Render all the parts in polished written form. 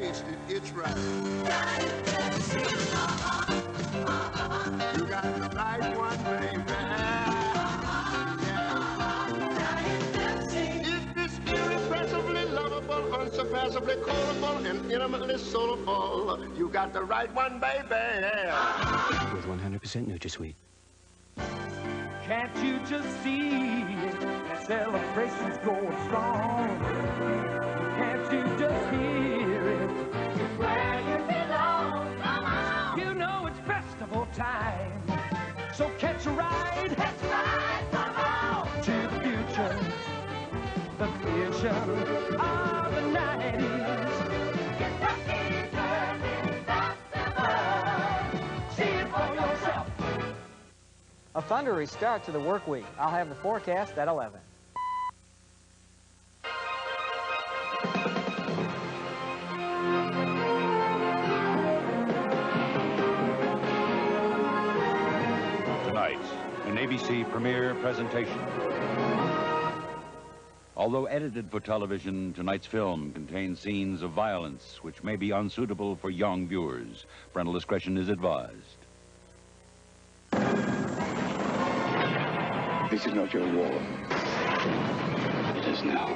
taste it, it's right. You got the right one, baby. It's this irrepressibly lovable, unsurpassably callable, and intimately soulful. You got the right one, baby. With 100% NutraSweet. Can't you just see the celebration's going strong? Can't you just hear it? It's where you belong. Come on. You know it's festival time, so catch a ride. Catch a ride, come on. To the future, the vision of the 90s. Get lucky, see it for yourself. A thundery start to the work week. I'll have the forecast at 11. Tonight, an ABC premiere presentation. Although edited for television, tonight's film contains scenes of violence which may be unsuitable for young viewers. Parental discretion is advised. This is not your war. It is now.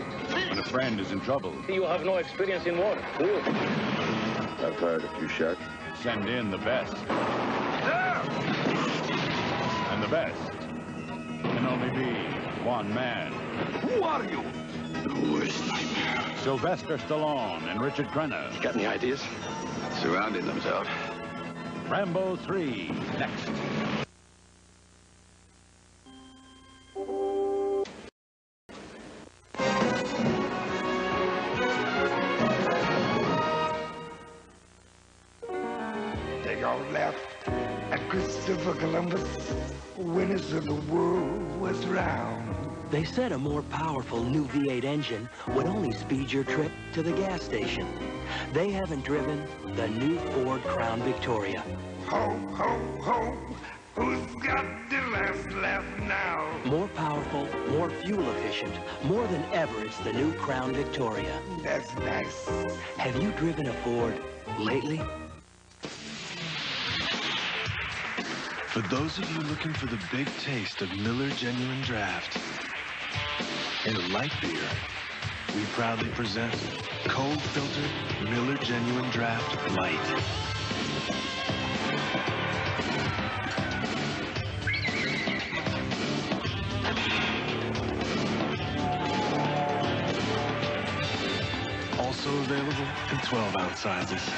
When a friend is in trouble, You have no experience in war, do you? I fired a few shots. send in the best. And the best can only be one man. Who are you? The worst nightmare. Sylvester Stallone and Richard Crenna. You got any ideas? Surrounding themselves. Rambo 3, next. They all laughed at Christopher Columbus when he said the world was round. They said a more powerful new V8 engine would only speed your trip to the gas station. They haven't driven the new Ford Crown Victoria. Ho, ho, ho, who's got the last laugh now? More powerful, more fuel efficient. More than ever, it's the new Crown Victoria. That's nice. Have you driven a Ford lately? For those of you looking for the big taste of Miller Genuine Draft, in a light beer, we proudly present Cold Filtered Miller Genuine Draft Light. Also available in 12-ounce sizes.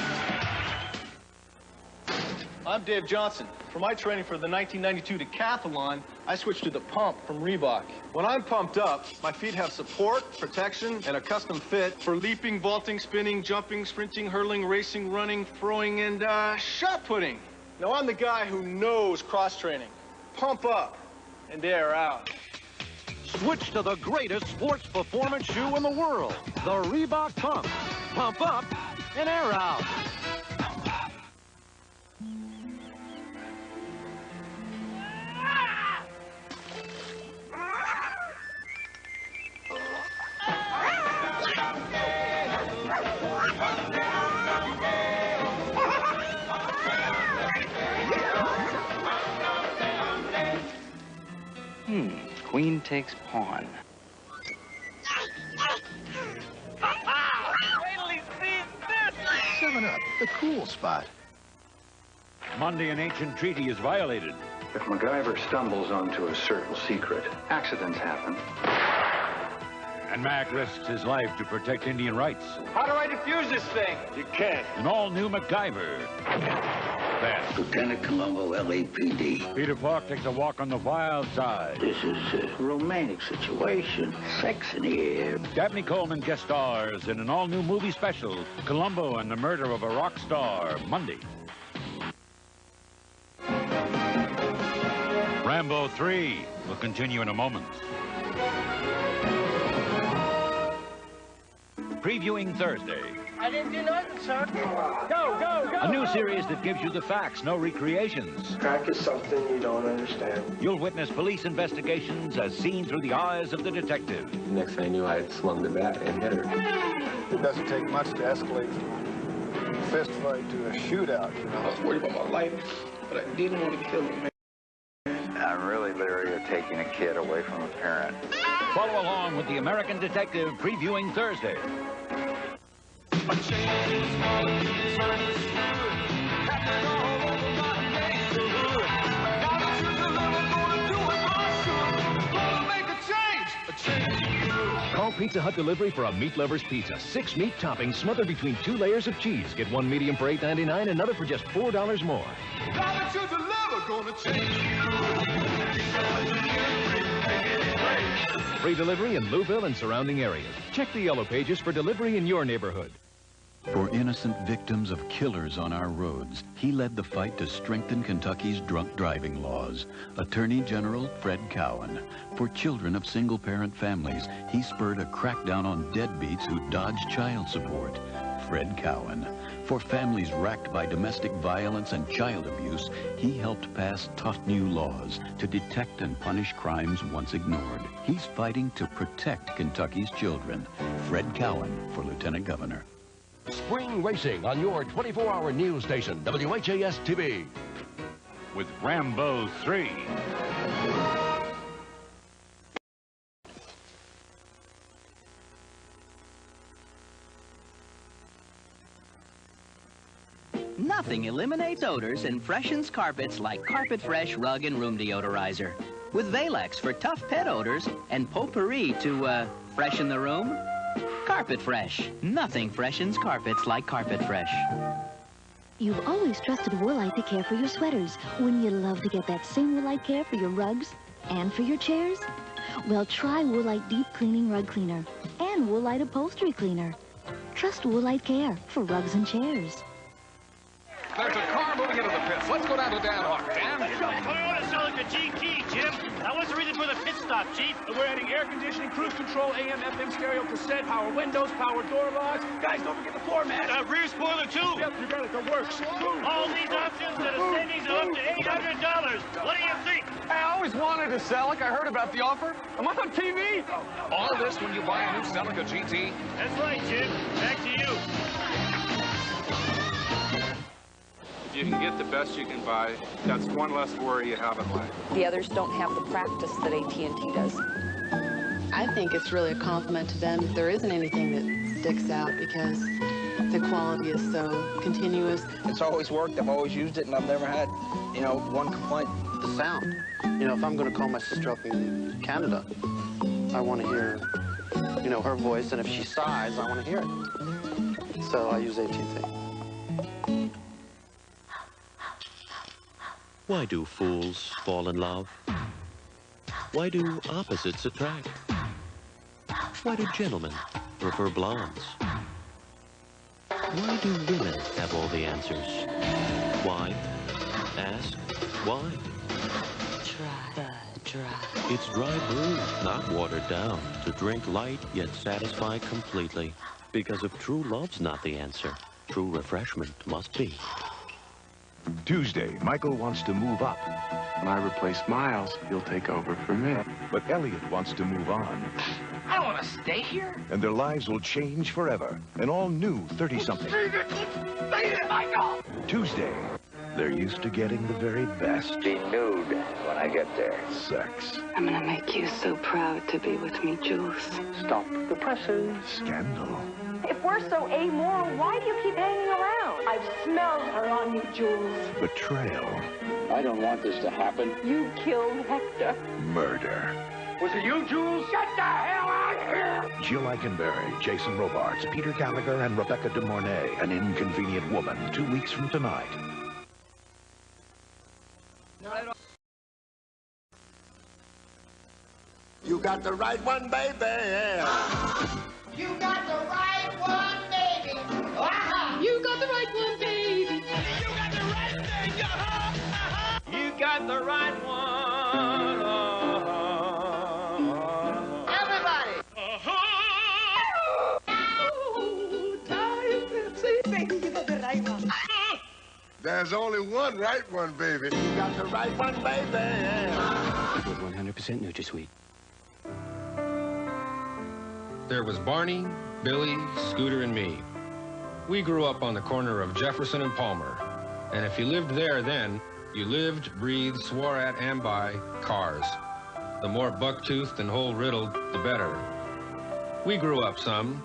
I'm Dave Johnson. For my training for the 1992 decathlon, I switched to the pump from Reebok. When I'm pumped up, my feet have support, protection, and a custom fit for leaping, vaulting, spinning, jumping, sprinting, hurling, racing, running, throwing, and shot putting. Now I'm the guy who knows cross-training. Pump up and air out. Switch to the greatest sports performance shoe in the world, the Reebok Pump. Pump up and air out. Queen takes pawn. Seven Up, the cool spot. Monday, an ancient treaty is violated. If MacGyver stumbles onto a certain secret, accidents happen. And Mac risks his life to protect Indian rights. How do I defuse this thing? You can't. An all-new MacGyver. Then, Lieutenant Columbo, LAPD. Peter Falk takes a walk on the wild side. This is a romantic situation. Sex in the air. Dabney Coleman guest stars in an all-new movie special, Columbo and the Murder of a Rock Star, Monday. Rambo 3 will continue in a moment. Previewing Thursday. I didn't do nothing, sir. Go, go, go. A new series that gives you the facts, no recreations. Crack is something you don't understand. You'll witness police investigations as seen through the eyes of the detective. Next thing I knew, I had swung the bat and hit her. It doesn't take much to escalate fist fight to a shootout, you know. I was worried about my life, but I didn't want to kill him, man. I'm really leery of taking a kid away from a parent. Follow along with the American Detective previewing Thursday. Call Pizza Hut Delivery for a meat lover's pizza. 6 meat toppings smothered between 2 layers of cheese. Get 1 medium for $8.99, another for just $4 more. Free delivery in Louisville and surrounding areas. Check the yellow pages for delivery in your neighborhood. For innocent victims of killers on our roads, he led the fight to strengthen Kentucky's drunk driving laws. Attorney General Fred Cowan. For children of single-parent families, he spurred a crackdown on deadbeats who dodged child support. Fred Cowan. For families racked by domestic violence and child abuse, he helped pass tough new laws to detect and punish crimes once ignored. He's fighting to protect Kentucky's children. Fred Cowan for Lieutenant Governor. Spring racing on your 24-hour news station, WHAS TV. With Rambo 3. Nothing eliminates odors and freshens carpets like Carpet Fresh Rug and Room Deodorizer. With Valex for tough pet odors and Potpourri to, freshen the room. Carpet Fresh. Nothing freshens carpets like Carpet Fresh. You've always trusted Woolite to care for your sweaters. Wouldn't you love to get that same Woolite care for your rugs and for your chairs? Well, try Woolite Deep Cleaning Rug Cleaner and Woolite Upholstery Cleaner. Trust Woolite care for rugs and chairs. There's a car moving into the pits. Let's go down to Dan Hawk. Dan? Toyota Celica GT, Jim. Now, what's the reason for the pit stop, Chief? We're adding air conditioning, cruise control, AM, FM, stereo, cassette, power windows, power door locks. Guys, don't forget the floor mat. Rear spoiler, too. Yep, you got it. The works. All these options at a savings of up to $800. What do you think? Hey, I always wanted a Celica. I heard about the offer. Am I on TV? All this when you buy a new Celica GT? That's right, Jim. Back to you. If you can get the best you can buy, that's one less worry you have in life. The others don't have the practice that AT&T does. I think it's really a compliment to them that there isn't anything that sticks out because the quality is so continuous. It's always worked. I've always used it, and I've never had, one complaint. The sound. If I'm going to call my sister up in Canada, I want to hear, her voice, and if she sighs, I want to hear it. So I use AT&T. Why do fools fall in love? Why do opposites attract? Why do gentlemen prefer blondes? Why do women have all the answers? Why? Ask why. Dry. It's dry brew, not watered down, to drink light yet satisfy completely. Because if true love's not the answer, true refreshment must be. Tuesday, Michael wants to move up. When I replace Miles, he'll take over for me. But Elliot wants to move on. I want to stay here. And their lives will change forever. An all-new 30-something. Say it, Michael! Tuesday, they're used to getting the very best. Be nude when I get there. Sex. I'm gonna make you so proud to be with me, Jules. Stop the presses. Scandal. If we're so amoral, why do you keep hanging around? I've smelled her on you, Jules. Betrayal. I don't want this to happen. You killed Hector. Murder. Was it you, Jules? Get the hell out of here! Jill Eikenberry, Jason Robards, Peter Gallagher, and Rebecca De Mornay. An Inconvenient Woman, 2 weeks from tonight. You got the right one, baby. You got the right one, baby. You got the right one, baby. You got the right thing. You got the right one. Everybody. Oh, Diet Pepsi. Baby, you got the right one. There's only one right one, baby. You got the right one, baby. With 100% NutraSweet. There was Barney, Billy, Scooter, and me. We grew up on the corner of Jefferson and Palmer. And if you lived there then, you lived, breathed, swore at, and by cars. The more buck-toothed and hole-riddled, the better. We grew up some,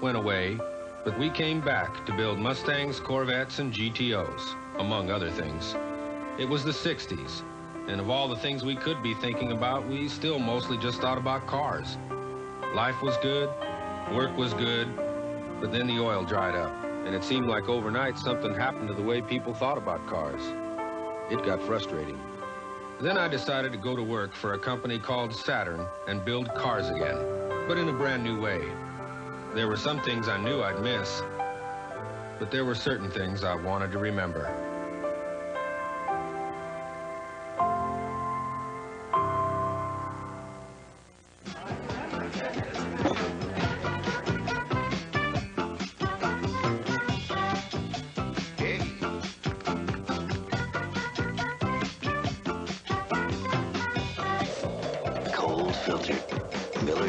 went away, but we came back to build Mustangs, Corvettes, and GTOs, among other things. It was the 60s, and of all the things we could be thinking about, we still mostly just thought about cars. Life was good, work was good, but then the oil dried up, and it seemed like overnight something happened to the way people thought about cars. It got frustrating. Then I decided to go to work for a company called Saturn and build cars again, but in a brand new way. There were some things I knew I'd miss, but there were certain things I wanted to remember.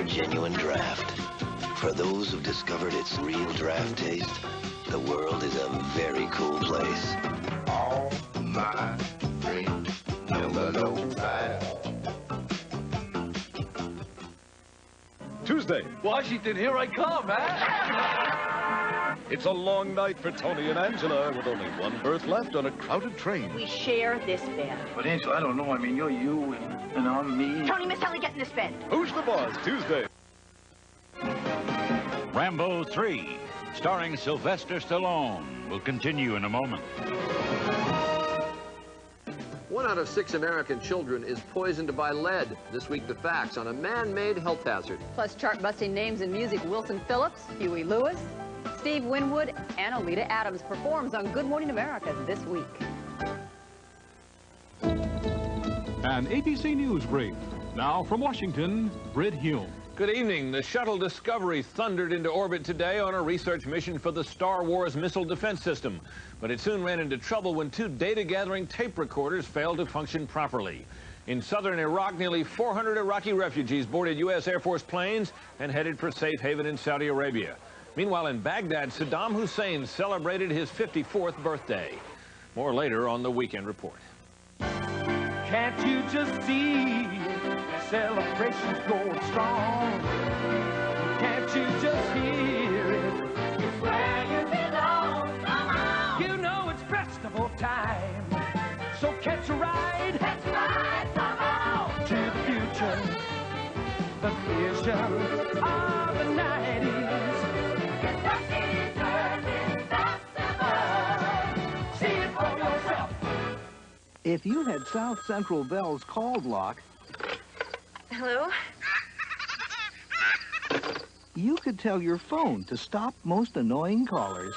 Genuine draft. For those who've discovered its real draft taste, the world is a very cool place. All my friends number no fire. Tuesday. Washington, here I come, huh? It's a long night for Tony and Angela with only one berth left on a crowded train. We share this bed. But Angela, I don't know. I mean, you're you and I'm me. Tony, Miss Ellie, get in this bed. Who's the boss? Tuesday. Rambo 3, starring Sylvester Stallone, will continue in a moment. 1 out of 6 American children is poisoned by lead. This week, the facts on a man-made health hazard. Plus chart-busting names in music: Wilson Phillips, Huey Lewis, Steve Winwood, and Alita Adams performs on Good Morning America this week. An ABC News brief. Now from Washington, Britt Hume. Good evening. The shuttle Discovery thundered into orbit today on a research mission for the Star Wars missile defense system. But it soon ran into trouble when 2 data-gathering tape recorders failed to function properly. In southern Iraq, nearly 400 Iraqi refugees boarded U.S. Air Force planes and headed for safe haven in Saudi Arabia. Meanwhile, in Baghdad, Saddam Hussein celebrated his 54th birthday. More later on the Weekend Report. Can't you just see celebrations going strong? Can't you just hear it? It's where you belong. Come on. You know it's festival time, so catch a ride. Catch a ride, come on. To the future, the vision of the 90s. It's the Seasons Festival. See it for yourself. If you had South Central Bell's call block, hello? you could tell your phone to stop most annoying callers.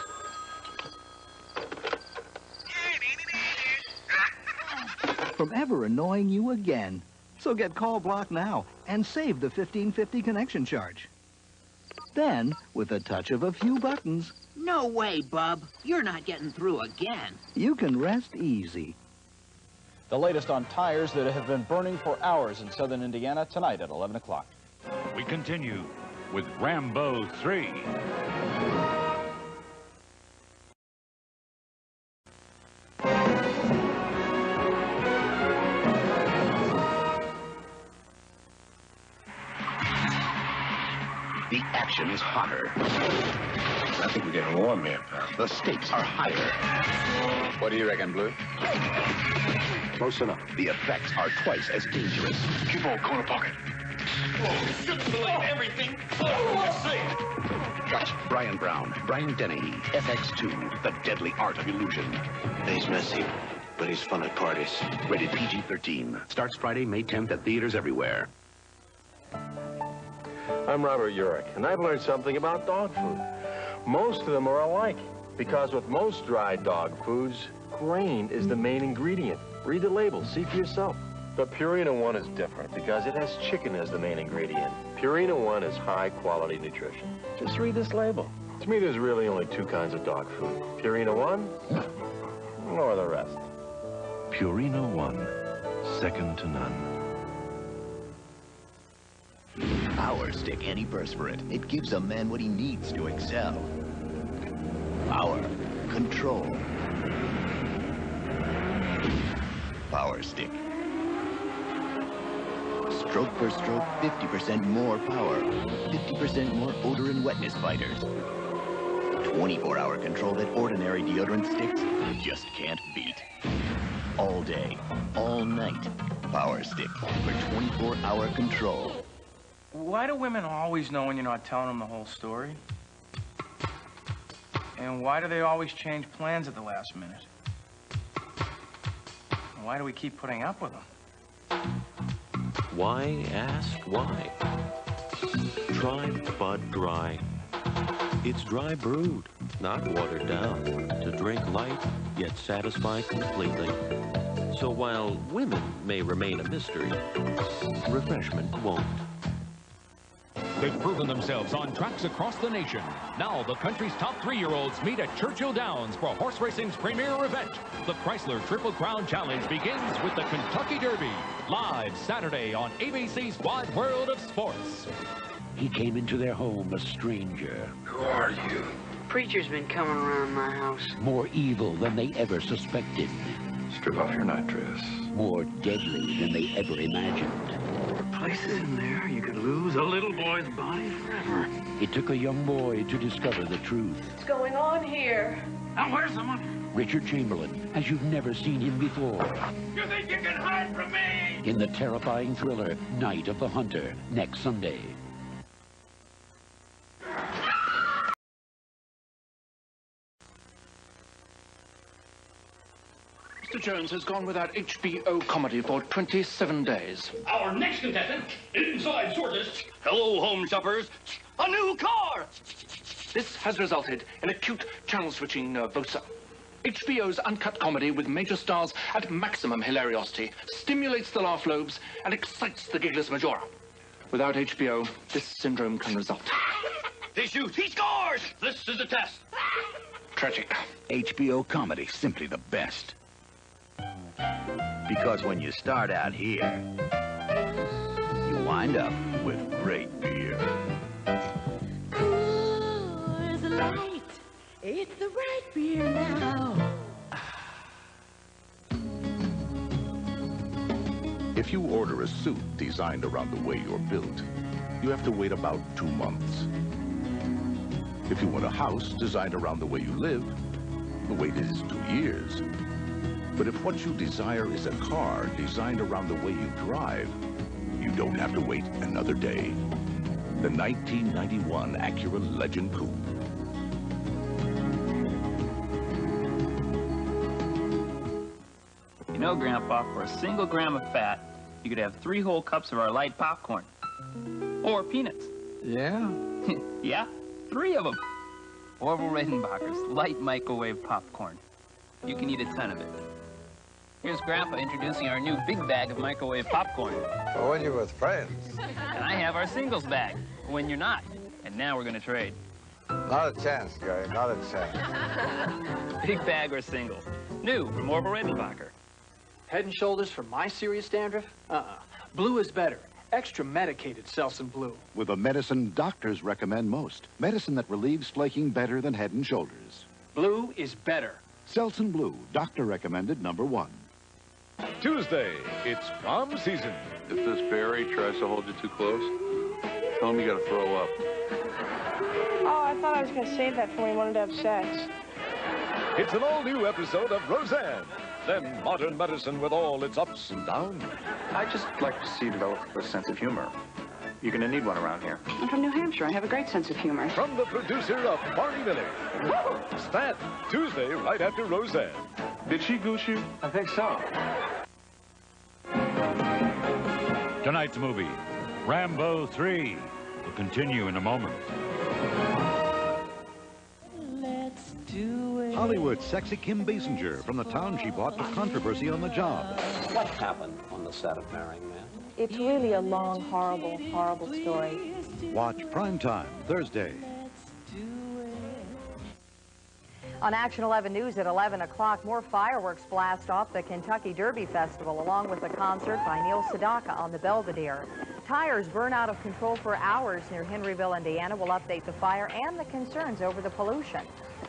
From ever annoying you again. So get call block now and save the $15.50 connection charge. Then, with a touch of a few buttons, No way, Bub. You're not getting through again. you can rest easy. The latest on tires that have been burning for hours in southern Indiana tonight at 11 o'clock. We continue with Rambo 3. The action is hotter. I think we're getting warm here, pal. The stakes are higher. What do you reckon, Blue? Close enough. The effects are twice as dangerous. Keep on, corner pocket. Oh, shouldn't believe everything. Oh, let's see. Watch Brian Brown, Brian Dennehy, FX2, The Deadly Art of Illusion. He's messy, but he's fun at parties. Rated PG-13. Starts Friday, May 10th at theaters everywhere. I'm Robert Urich, and I've learned something about dog food. Most of them are alike, because with most dry dog foods, grain is the main ingredient. Read the label, see for yourself. But Purina One is different, because it has chicken as the main ingredient. Purina One is high-quality nutrition. Just read this label. To me, there's really only 2 kinds of dog food. Purina One, or the rest. Purina One, second to none. Our Stick antiperspirant. It gives a man what he needs to excel. Power. Control. Power Stick. Stroke per stroke, 50% more power. 50% more odor and wetness fighters. 24-hour control that ordinary deodorant sticks just can't beat. All day, all night. Power Stick for 24-hour control. Why do women always know when you're not telling them the whole story? And why do they always change plans at the last minute? And why do we keep putting up with them? Why ask why? Try Bud Dry. It's dry brewed, not watered down, to drink light, yet satisfy completely. So while women may remain a mystery, refreshment won't. They've proven themselves on tracks across the nation. Now the country's top 3-year-olds meet at Churchill Downs for horse racing's premier event. The Chrysler Triple Crown Challenge begins with the Kentucky Derby. Live Saturday on ABC's Wide World of Sports. He came into their home a stranger. Who are you? Preacher's been coming around my house. More evil than they ever suspected. Strip off your nightdress. More deadly than they ever imagined. Places in there you could lose a little boy's body forever. It took a young boy to discover the truth. What's going on here? Now, where's someone? Richard Chamberlain, as you've never seen him before. You think you can hide from me? In the terrifying thriller, Night of the Hunter, next Sunday. Mr. Jones has gone without HBO comedy for 27 days. Our next contestant, inside sources. Hello, home shoppers. A new car! This has resulted in acute channel-switching nervosa. HBO's uncut comedy with major stars at maximum hilariosity stimulates the laugh lobes and excites the gigless majora. Without HBO, this syndrome can result. They shoot. He scores! This is a test. Tragic. HBO comedy, simply the best. Because when you start out here, you wind up with great beer. Coors Light. It's the right beer now. If you order a suit designed around the way you're built, you have to wait about 2 months. If you want a house designed around the way you live, the wait is 2 years. But if what you desire is a car designed around the way you drive, you don't have to wait another day. The 1991 Acura Legend Coupe. You know, Grandpa, for a single gram of fat, you could have 3 whole cups of our light popcorn. Or peanuts. Yeah? Yeah, 3 of them. Orville Redenbacher's light microwave popcorn. You can eat a ton of it. Here's Grandpa introducing our new big bag of microwave popcorn. For when you're with friends. And I have our singles bag, for when you're not. And now we're going to trade. Not a chance, Gary, not a chance. Big bag or single. New from Orville Redenbacher. Head and Shoulders for my serious dandruff? Blue is better. Extra medicated Selsun Blue. With a medicine doctors recommend most. Medicine that relieves flaking better than Head and Shoulders. Blue is better. Selsun Blue, doctor recommended #1. Tuesday, it's prom season. If this Barry tries to hold you too close, tell him you gotta throw up. Oh, I thought I was going to save that for when we wanted to have sex. It's an all-new episode of Roseanne. Then modern medicine with all its ups and downs. I'd just like to see you develop a sense of humor. You're gonna need one around here. I'm from New Hampshire. I have a great sense of humor. From the producer of Barney Miller. Stan, Tuesday, right after Roseanne. Did she goose you? I think so. Tonight's movie, Rambo 3, will continue in a moment. Let's do it. Hollywood's sexy Kim Basinger from the town she bought with controversy on the job. What happened on the set of Marrying Man? It's really a long, horrible, horrible story. Watch Primetime, Thursday. On Action 11 News at 11 o'clock, more fireworks blast off the Kentucky Derby Festival, along with a concert by Neil Sedaka on the Belvedere. Tires burn out of control for hours near Henryville, Indiana. We'll update the fire and the concerns over the pollution.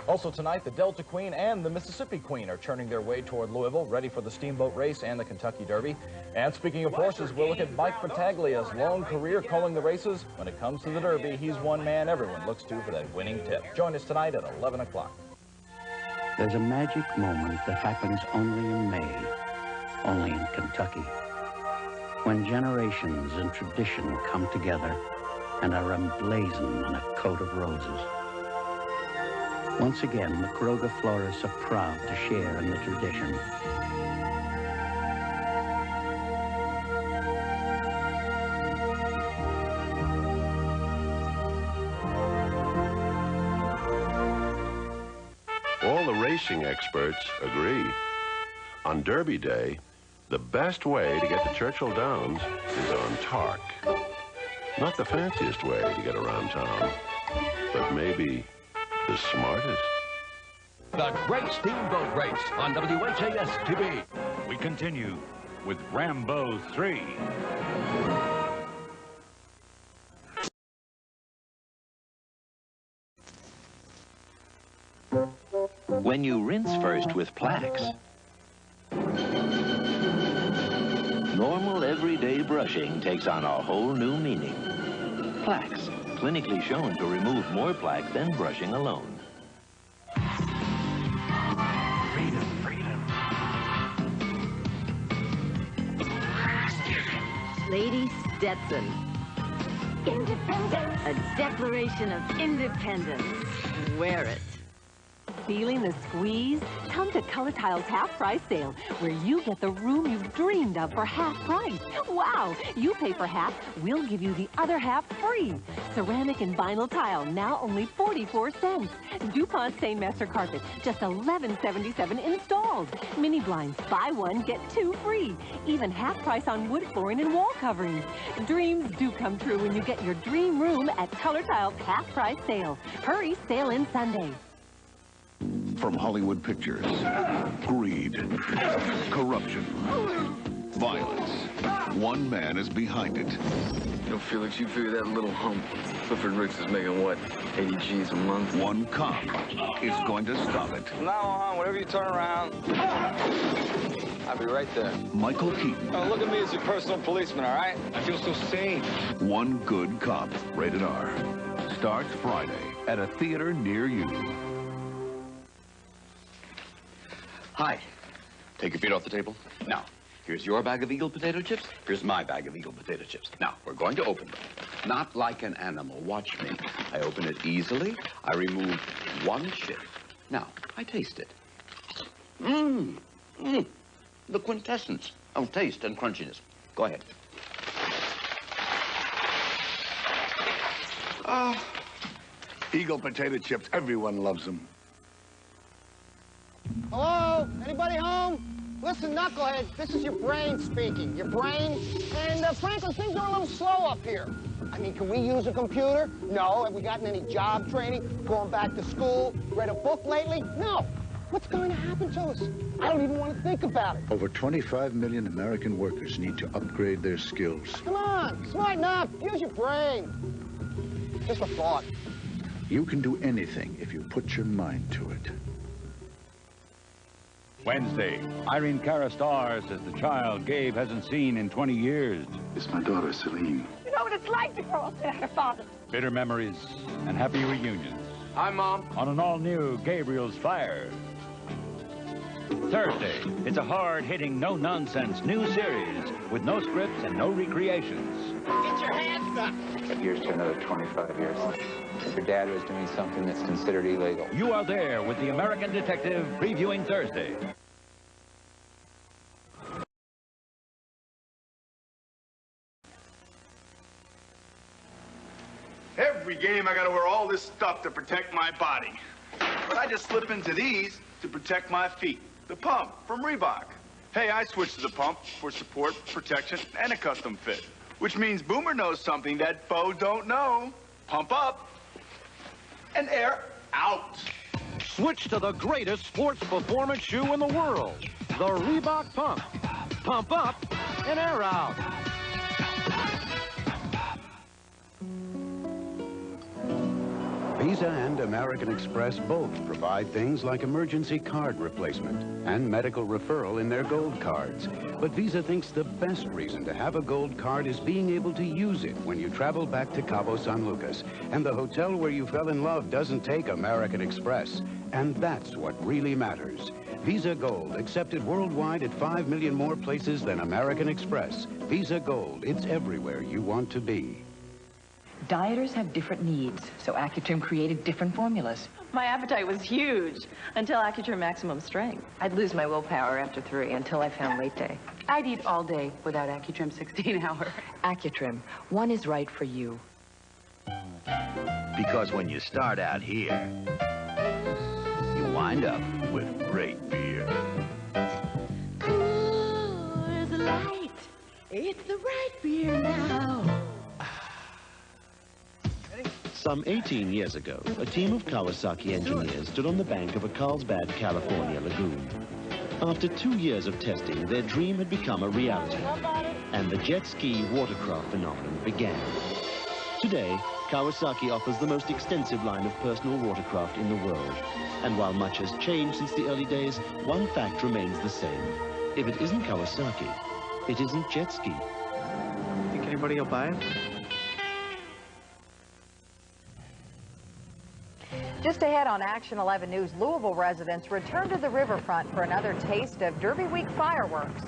Also tonight, the Delta Queen and the Mississippi Queen are turning their way toward Louisville, ready for the Steamboat Race and the Kentucky Derby. And speaking of horses, we'll look at Mike Battaglia's long career calling the races. When it comes to the Derby, he's one man everyone looks to for that winning tip. Join us tonight at 11 o'clock. There's a magic moment that happens only in May, only in Kentucky, when generations and tradition come together and are emblazoned on a coat of roses. Once again, the Kroger florists are proud to share in the tradition. All the racing experts agree. On Derby Day, the best way to get to Churchill Downs is on Tark. Not the fanciest way to get around town, but maybe the smartest. The Great Steamboat Race on WHAS TV. We continue with Rambo 3. When you rinse first with Plax, normal everyday brushing takes on a whole new meaning. Plax, clinically shown to remove more plaque than brushing alone. Freedom, freedom. Lady Stetson. Independence. A declaration of independence. Wear it. Feeling the squeeze? Come to Color Tile's half-price sale, where you get the room you've dreamed of for half price. Wow! You pay for half, we'll give you the other half free. Ceramic and vinyl tile, now only 44 cents. DuPont Stainmaster carpet, just $11.77 installed. Mini blinds, buy one, get two free. Even half price on wood flooring and wall coverings. Dreams do come true when you get your dream room at Color Tile's half-price sale. Hurry, sale ends Sunday. From Hollywood pictures, greed, corruption, violence. One man is behind it. Yo, Felix, you figure that little hump Clifford Ricks is making, what, 80 G's a month? One cop is going to stop it. From now on, whenever you turn around, I'll be right there. Michael Keaton. Oh, look at me as your personal policeman, all right? I feel so safe. One Good Cop, rated R. Starts Friday at a theater near you. Hi. Take your feet off the table. Now, here's your bag of Eagle potato chips. Here's my bag of Eagle potato chips. Now, we're going to open them. Not like an animal. Watch me. I open it easily. I remove one chip. Now, I taste it. Mmm. Mmm. The quintessence of taste and crunchiness. Go ahead. Eagle potato chips, everyone loves them. Hello? Anybody home? Listen, knucklehead, this is your brain speaking. Your brain. And, Franklin, things are a little slow up here. I mean, can we use a computer? No. Have we gotten any job training? Going back to school? Read a book lately? No. What's going to happen to us? I don't even want to think about it. Over 25 million American workers need to upgrade their skills. Come on, smarten up. Use your brain. Just a thought. You can do anything if you put your mind to it. Wednesday, Irene Cara stars as the child Gabe hasn't seen in 20 years. It's my daughter, Celine. You know what it's like to grow up without her father. Bitter memories and happy reunions. Hi, Mom. On an all-new Gabriel's Fire. Thursday, it's a hard-hitting, no-nonsense new series with no scripts and no recreations. Get your hands up. But here's to another 25 years. If your dad was doing something that's considered illegal. You are there with the American Detective previewing Thursday. Every game I gotta wear all this stuff to protect my body. But I just slip into these to protect my feet. The pump from Reebok. Hey, I switched to the pump for support, protection, and a custom fit. Which means Boomer knows something that Bo don't know. Pump up and air out. Switch to the greatest sports performance shoe in the world, the Reebok Pump. Pump up and air out. Visa and American Express both provide things like emergency card replacement and medical referral in their gold cards. But Visa thinks the best reason to have a gold card is being able to use it when you travel back to Cabo San Lucas. And the hotel where you fell in love doesn't take American Express. And that's what really matters. Visa Gold, accepted worldwide at 5 million more places than American Express. Visa Gold, it's everywhere you want to be. Dieters have different needs, so Accutrim created different formulas. My appetite was huge until Accutrim Maximum Strength. I'd lose my willpower after 3 until I found late day. I'd eat all day without Accutrim 16-hour. Accutrim, one is right for you. Because when you start out here, you wind up with great beer. Coors Light, it's the right beer now. Some 18 years ago, a team of Kawasaki engineers stood on the bank of a Carlsbad, California lagoon. After 2 years of testing, their dream had become a reality, and the jet ski watercraft phenomenon began. Today, Kawasaki offers the most extensive line of personal watercraft in the world. And while much has changed since the early days, one fact remains the same. If it isn't Kawasaki, it isn't jet ski. Think anybody will buy it? Just ahead on Action 11 News, Louisville residents return to the riverfront for another taste of Derby Week fireworks.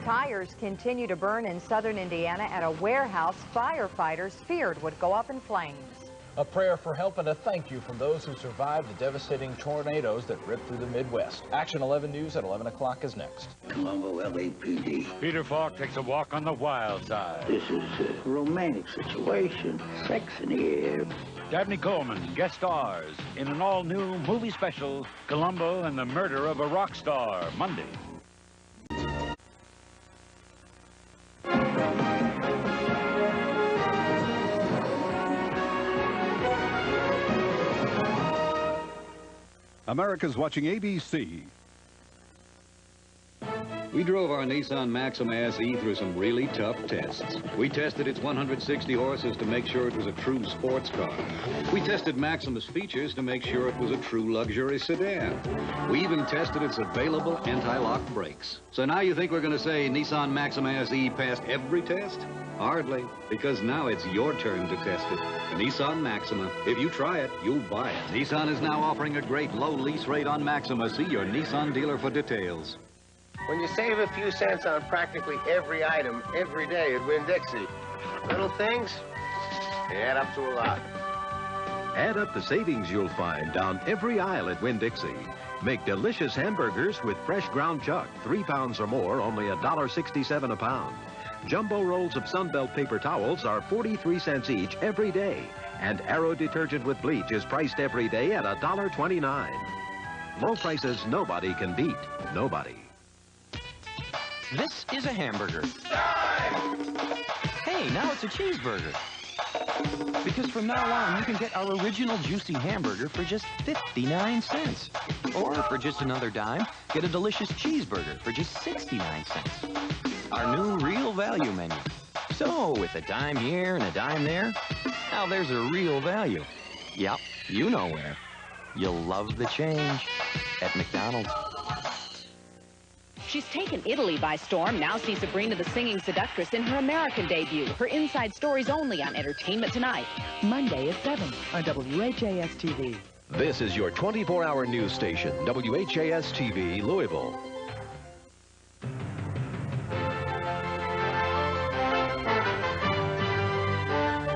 Tires continue to burn in southern Indiana at a warehouse firefighters feared would go up in flames. A prayer for help and a thank you from those who survived the devastating tornadoes that ripped through the Midwest. Action 11 News at 11 o'clock is next. Columbo, LAPD. Peter Falk takes a walk on the wild side. This is a romantic situation. Sex in the air. Dabney Coleman guest stars in an all-new movie special, Columbo and the Murder of a Rock Star, Monday. America's watching ABC. We drove our Nissan Maxima SE through some really tough tests. We tested its 160 horses to make sure it was a true sports car. We tested Maxima's features to make sure it was a true luxury sedan. We even tested its available anti-lock brakes. So now you think we're going to say Nissan Maxima SE passed every test? Hardly, because now it's your turn to test it. The Nissan Maxima. If you try it, you'll buy it. Nissan is now offering a great low lease rate on Maxima. See your Nissan dealer for details. When you save a few cents on practically every item every day at Winn-Dixie, little things add up to a lot. Add up the savings you'll find down every aisle at Winn-Dixie. Make delicious hamburgers with fresh ground chuck, 3 pounds or more, only $1.67 a pound. Jumbo rolls of Sunbelt paper towels are 43 cents each every day. And Arrow detergent with bleach is priced every day at $1.29. Low prices nobody can beat. Nobody. This is a hamburger. Hey, now it's a cheeseburger. Because from now on, you can get our original juicy hamburger for just 59 cents. Or for just another dime, get a delicious cheeseburger for just 69 cents. Our new real value menu. So, with a dime here and a dime there, now there's a real value. Yep, you know where. You'll love the change at McDonald's. She's taken Italy by storm. Now see Sabrina the Singing Seductress in her American debut. Her inside stories only on Entertainment Tonight. Monday at 7 on WHAS-TV. This is your 24-hour news station, WHAS-TV, Louisville.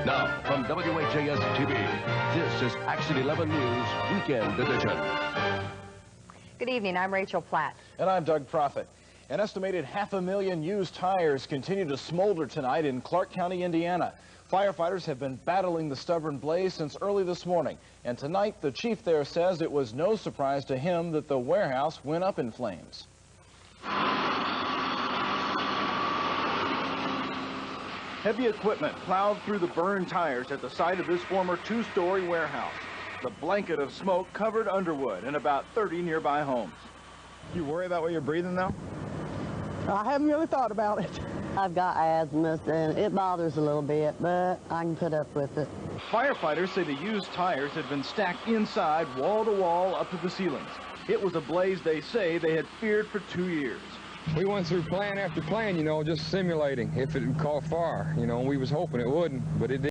Now, from WHAS-TV, this is Action 11 News Weekend Edition. Good evening, I'm Rachel Platt. And I'm Doug Proffitt. An estimated 500,000 used tires continue to smolder tonight in Clark County, Indiana. Firefighters have been battling the stubborn blaze since early this morning. And tonight, the chief there says it was no surprise to him that the warehouse went up in flames. Heavy equipment plowed through the burned tires at the site of this former 2-story warehouse. The blanket of smoke covered Underwood and about 30 nearby homes. You worry about what you're breathing now? I haven't really thought about it. I've got asthma and it bothers a little bit, but I can put up with it. Firefighters say the used tires had been stacked inside, wall to wall, up to the ceilings. It was a blaze they say they had feared for 2 years. We went through plan after plan, you know, just simulating if it would call fire. You know, we was hoping it wouldn't, but it did.